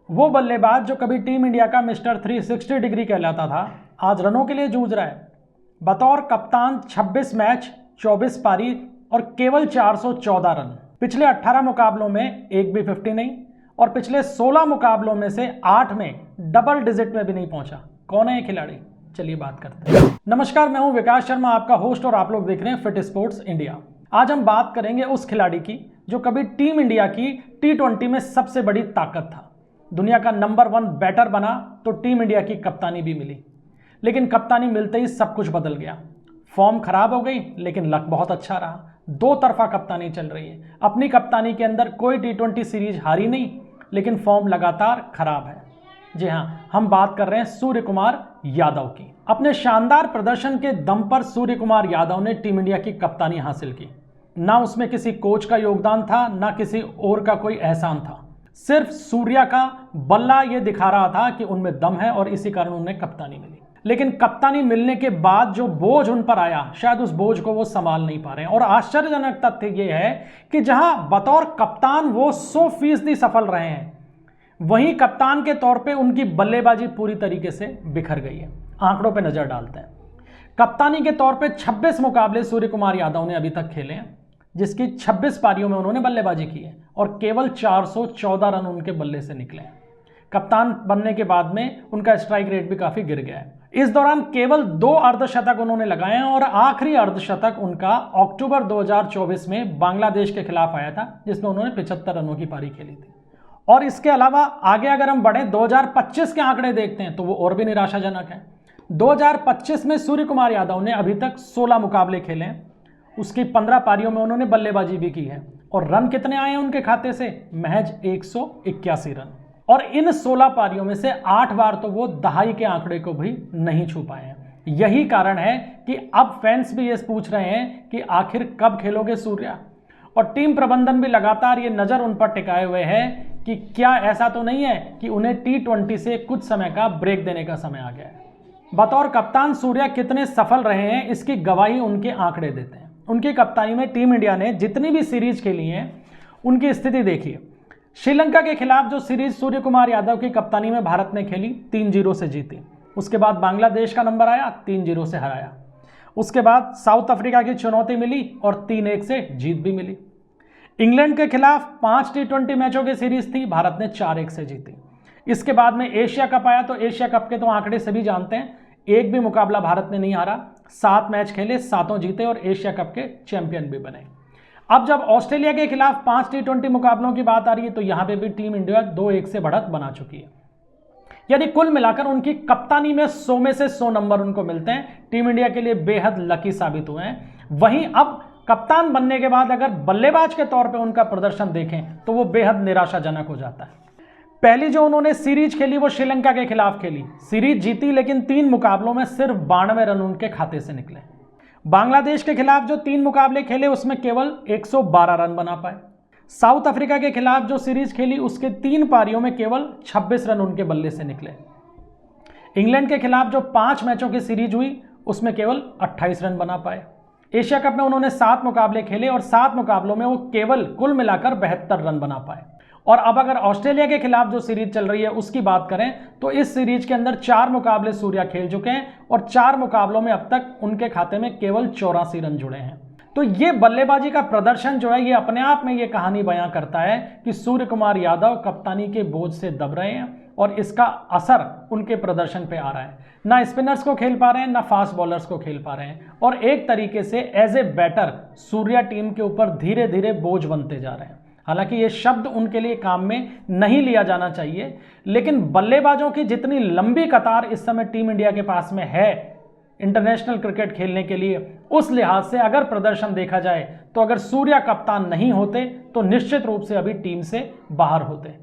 वो बल्लेबाज जो कभी टीम इंडिया का मिस्टर 360 डिग्री कहलाता था, आज रनों के लिए जूझ रहा है। बतौर कप्तान 26 मैच, 24 पारी और केवल 414 रन। पिछले 18 मुकाबलों में एक भी 50 नहीं और पिछले 16 मुकाबलों में से 8 में डबल डिजिट में भी नहीं पहुंचा। कौन है ये खिलाड़ी? चलिए बात करते हैं। नमस्कार, मैं हूं विकास शर्मा, आपका होस्ट, और आप लोग देख रहे हैं फिट स्पोर्ट्स इंडिया। आज हम बात करेंगे उस खिलाड़ी की जो कभी टीम इंडिया की T20 में सबसे बड़ी ताकत था। दुनिया का नंबर 1 बैटर बना तो टीम इंडिया की कप्तानी भी मिली, लेकिन कप्तानी मिलते ही सब कुछ बदल गया। फॉर्म खराब हो गई, लेकिन लक बहुत अच्छा रहा। दो तरफा कप्तानी चल रही है। अपनी कप्तानी के अंदर कोई T20 सीरीज हारी नहीं, लेकिन फॉर्म लगातार खराब है। जी हाँ, हम बात कर रहे हैं सूर्य कुमार यादव की। अपने शानदार प्रदर्शन के दम पर सूर्य कुमार यादव ने टीम इंडिया की कप्तानी हासिल की। ना उसमें किसी कोच का योगदान था, ना किसी और का कोई एहसान था। सिर्फ सूर्या का बल्ला ये दिखा रहा था कि उनमें दम है और इसी कारण उन्हें कप्तानी मिली। लेकिन कप्तानी मिलने के बाद जो बोझ उन पर आया, शायद उस बोझ को वो संभाल नहीं पा रहे हैं। और आश्चर्यजनक तथ्य ये है कि जहां बतौर कप्तान वो 100% सफल रहे हैं, वहीं कप्तान के तौर पे उनकी बल्लेबाजी पूरी तरीके से बिखर गई है। आंकड़ों पे नजर डालते हैं। कप्तानी के तौर पे 26 मुकाबले सूर्य कुमार यादव ने अभी तक खेले हैं, जिसकी 26 पारियों में उन्होंने बल्लेबाजी की है और केवल 414 रन उनके बल्ले से निकले हैं। कप्तान बनने के बाद में उनका स्ट्राइक रेट भी काफी गिर गया है। इस दौरान केवल 2 अर्धशतक उन्होंने लगाए हैं और आखिरी अर्धशतक उनका अक्टूबर 2024 में बांग्लादेश के खिलाफ आया था, जिसमें उन्होंने 75 रनों की पारी खेली थी। और इसके अलावा आगे अगर हम बढ़े 2025 के आंकड़े देखते हैं तो वो और भी निराशाजनक है। 2025 में सूर्य कुमार यादव ने अभी तक 16 मुकाबले खेले हैं। उसकी 15 पारियों में उन्होंने बल्लेबाजी भी की है और रन कितने आए हैं उनके खाते से? महज 181 रन। और इन 16 पारियों में से 8 बार तो वो दहाई के आंकड़े को भी नहीं छू पाए हैं। यही कारण है कि अब फैंस भी ये पूछ रहे हैं कि आखिर कब खेलोगे सूर्या। और टीम प्रबंधन भी लगातार ये नजर उन पर टिकाए हुए है कि क्या ऐसा तो नहीं है कि उन्हें T20 से कुछ समय का ब्रेक देने का समय आ गया है। बतौर कप्तान सूर्या कितने सफल रहे हैं, इसकी गवाही उनके आंकड़े देते हैं। उनकी कप्तानी में टीम इंडिया ने जितनी भी सीरीज खेली हैं, उनकी स्थिति देखिए। श्रीलंका के खिलाफ जो सीरीज सूर्य कुमार यादव की कप्तानी में भारत ने खेली, 3-0 से जीती। उसके बाद बांग्लादेश का नंबर आया, 3-0 से हराया। उसके बाद साउथ अफ्रीका की चुनौती मिली और 3-1 से जीत भी मिली। इंग्लैंड के खिलाफ 5 T20 मैचों की सीरीज थी, भारत ने 4-1 से जीती। इसके बाद में एशिया कप आया, तो एशिया कप के तो आंकड़े सभी जानते हैं। एक भी मुकाबला भारत ने नहीं हारा, 7 मैच खेले, 7 जीते और एशिया कप के चैंपियन भी बने। अब जब ऑस्ट्रेलिया के खिलाफ 5 T20 मुकाबलों की बात आ रही है, तो यहां पे भी टीम इंडिया 2-1 से बढ़त बना चुकी है। यानी कुल मिलाकर उनकी कप्तानी में 100 में से 100 नंबर उनको मिलते हैं। टीम इंडिया के लिए बेहद लकी साबित हुए हैं। वहीं अब कप्तान बनने के बाद अगर बल्लेबाज के तौर पे उनका प्रदर्शन देखें तो वो बेहद निराशाजनक हो जाता है। पहली जो उन्होंने सीरीज खेली वो श्रीलंका के खिलाफ खेली, सीरीज जीती, लेकिन 3 मुकाबलों में सिर्फ 92 रन उनके खाते से निकले। बांग्लादेश के खिलाफ जो 3 मुकाबले खेले उसमें केवल 112 रन बना पाए। साउथ अफ्रीका के खिलाफ जो सीरीज खेली उसके 3 पारियों में केवल 26 रन उनके बल्ले से निकले। इंग्लैंड के खिलाफ जो 5 मैचों की सीरीज हुई उसमें केवल 28 रन बना पाए। एशिया कप में उन्होंने 7 मुकाबले खेले और 7 मुकाबलों में वो केवल कुल मिलाकर 72 रन बना पाए। और अब अगर ऑस्ट्रेलिया के खिलाफ जो सीरीज चल रही है उसकी बात करें तो इस सीरीज के अंदर 4 मुकाबले सूर्या खेल चुके हैं और 4 मुकाबलों में अब तक उनके खाते में केवल 84 रन जुड़े हैं। तो ये बल्लेबाजी का प्रदर्शन जो है, ये अपने आप में ये कहानी बयां करता है कि सूर्य कुमार यादव कप्तानी के बोझ से दब रहे हैं और इसका असर उनके प्रदर्शन पे आ रहा है। ना स्पिनर्स को खेल पा रहे हैं, ना फास्ट बॉलर्स को खेल पा रहे हैं और एक तरीके से as a batter Surya team के ऊपर धीरे धीरे बोझ बनते जा रहे हैं। हालांकि ये शब्द उनके लिए काम में नहीं लिया जाना चाहिए, लेकिन बल्लेबाजों की जितनी लंबी कतार इस समय टीम इंडिया के पास में है इंटरनेशनल क्रिकेट खेलने के लिए, उस लिहाज से अगर प्रदर्शन देखा जाए तो अगर सूर्या कप्तान नहीं होते तो निश्चित रूप से अभी टीम से बाहर होते।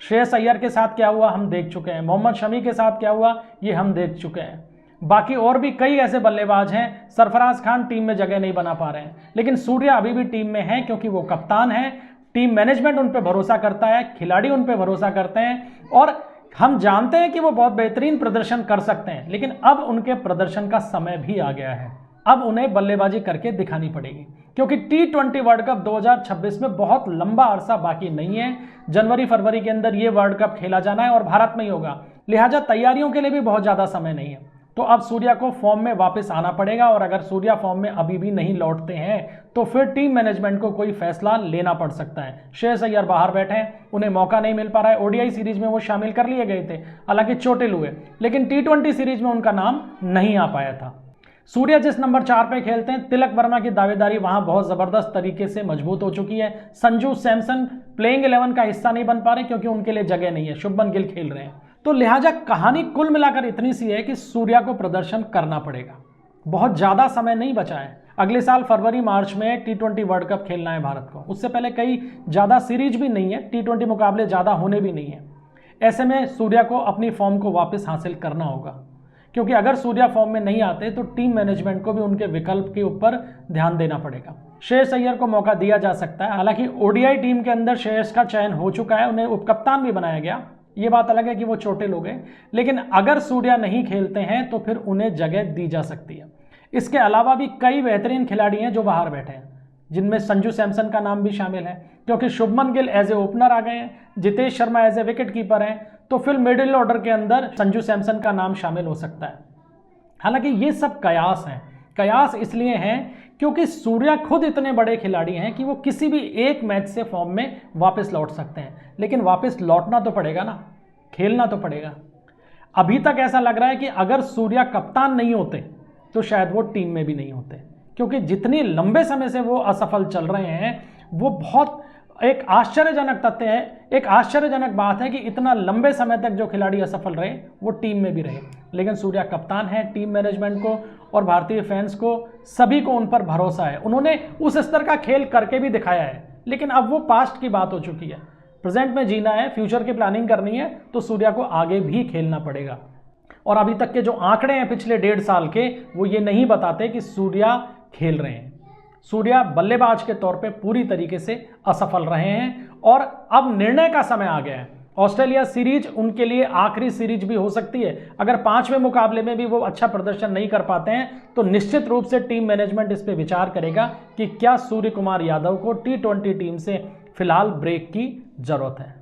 श्रेयस अय्यर के साथ क्या हुआ हम देख चुके हैं, मोहम्मद शमी के साथ क्या हुआ ये हम देख चुके हैं। बाकी और भी कई ऐसे बल्लेबाज हैं, सरफराज खान टीम में जगह नहीं बना पा रहे हैं, लेकिन सूर्या अभी भी टीम में है क्योंकि वो कप्तान है। टीम मैनेजमेंट उन पर भरोसा करता है, खिलाड़ी उन पर भरोसा करते हैं और हम जानते हैं कि वो बहुत बेहतरीन प्रदर्शन कर सकते हैं। लेकिन अब उनके प्रदर्शन का समय भी आ गया है, अब उन्हें बल्लेबाजी करके दिखानी पड़ेगी। क्योंकि T20 वर्ल्ड कप 2026 में बहुत लंबा अरसा बाकी नहीं है। जनवरी फरवरी के अंदर ये वर्ल्ड कप खेला जाना है और भारत में ही होगा, लिहाजा तैयारियों के लिए भी बहुत ज़्यादा समय नहीं है। तो अब सूर्या को फॉर्म में वापस आना पड़ेगा और अगर सूर्या फॉर्म में अभी भी नहीं लौटते हैं तो फिर टीम मैनेजमेंट को कोई फैसला लेना पड़ सकता है। श्रेयस अय्यर बाहर बैठे हैं, उन्हें मौका नहीं मिल पा रहा है। ओडीआई सीरीज में वो शामिल कर लिए गए थे, हालांकि चोटिल हुए, लेकिन T20 सीरीज में उनका नाम नहीं आ पाया था। सूर्या जिस नंबर 4 पे खेलते हैं, तिलक वर्मा की दावेदारी वहां बहुत जबरदस्त तरीके से मजबूत हो चुकी है। संजू सैमसन प्लेइंग 11 का हिस्सा नहीं बन पा रहे क्योंकि उनके लिए जगह नहीं है, शुभमन गिल खेल रहे हैं। तो लिहाजा कहानी कुल मिलाकर इतनी सी है कि सूर्या को प्रदर्शन करना पड़ेगा। बहुत ज़्यादा समय नहीं बचा है, अगले साल फरवरी मार्च में T20 वर्ल्ड कप खेलना है भारत को। उससे पहले कई ज़्यादा सीरीज भी नहीं है, T20 मुकाबले ज़्यादा होने भी नहीं है। ऐसे में सूर्या को अपनी फॉर्म को वापस हासिल करना होगा, क्योंकि अगर सूर्या फॉर्म में नहीं आते तो टीम मैनेजमेंट को भी उनके विकल्प के ऊपर ध्यान देना पड़ेगा। श्रेयस अय्यर को मौका दिया जा सकता है, हालांकि ओडीआई टीम के अंदर श्रेयस का चयन हो चुका है, उन्हें उपकप्तान भी बनाया गया। ये बात अलग है कि वो चोटिल हो गए, लेकिन अगर सूर्या नहीं खेलते हैं तो फिर उन्हें जगह दी जा सकती है। इसके अलावा भी कई बेहतरीन खिलाड़ी हैं जो बाहर बैठे हैं, जिनमें संजू सैमसन का नाम भी शामिल है, क्योंकि Shubman Gill as a opener आ गए हैं, Jitesh Sharma as a wicket keeper हैं, तो फिर मिडिल ऑर्डर के अंदर संजू सैमसन का नाम शामिल हो सकता है। हालांकि ये सब कयास हैं। कयास इसलिए हैं क्योंकि सूर्या खुद इतने बड़े खिलाड़ी हैं कि वो किसी भी एक मैच से फॉर्म में वापस लौट सकते हैं, लेकिन वापस लौटना तो पड़ेगा ना, खेलना तो पड़ेगा। अभी तक ऐसा लग रहा है कि अगर सूर्या कप्तान नहीं होते तो शायद वो टीम में भी नहीं होते, क्योंकि जितने लंबे समय से वो असफल चल रहे हैं, वो बहुत एक आश्चर्यजनक तथ्य है, एक आश्चर्यजनक बात है कि इतना लंबे समय तक जो खिलाड़ी असफल रहे वो टीम में भी रहे। लेकिन सूर्या कप्तान है, टीम मैनेजमेंट को और भारतीय फैंस को सभी को उन पर भरोसा है। उन्होंने उस स्तर का खेल करके भी दिखाया है, लेकिन अब वो पास्ट की बात हो चुकी है। प्रेजेंट में जीना है, फ्यूचर की प्लानिंग करनी है, तो सूर्या को आगे भी खेलना पड़ेगा। और अभी तक के जो आंकड़े हैं पिछले 1.5 साल के, वो ये नहीं बताते कि सूर्या खेल रहे हैं। सूर्या बल्लेबाज के तौर पे पूरी तरीके से असफल रहे हैं और अब निर्णय का समय आ गया है। ऑस्ट्रेलिया सीरीज उनके लिए आखिरी सीरीज भी हो सकती है। अगर 5वें मुकाबले में भी वो अच्छा प्रदर्शन नहीं कर पाते हैं तो निश्चित रूप से टीम मैनेजमेंट इस पे विचार करेगा कि क्या सूर्य कुमार यादव को T20 टीम से फिलहाल ब्रेक की जरूरत है।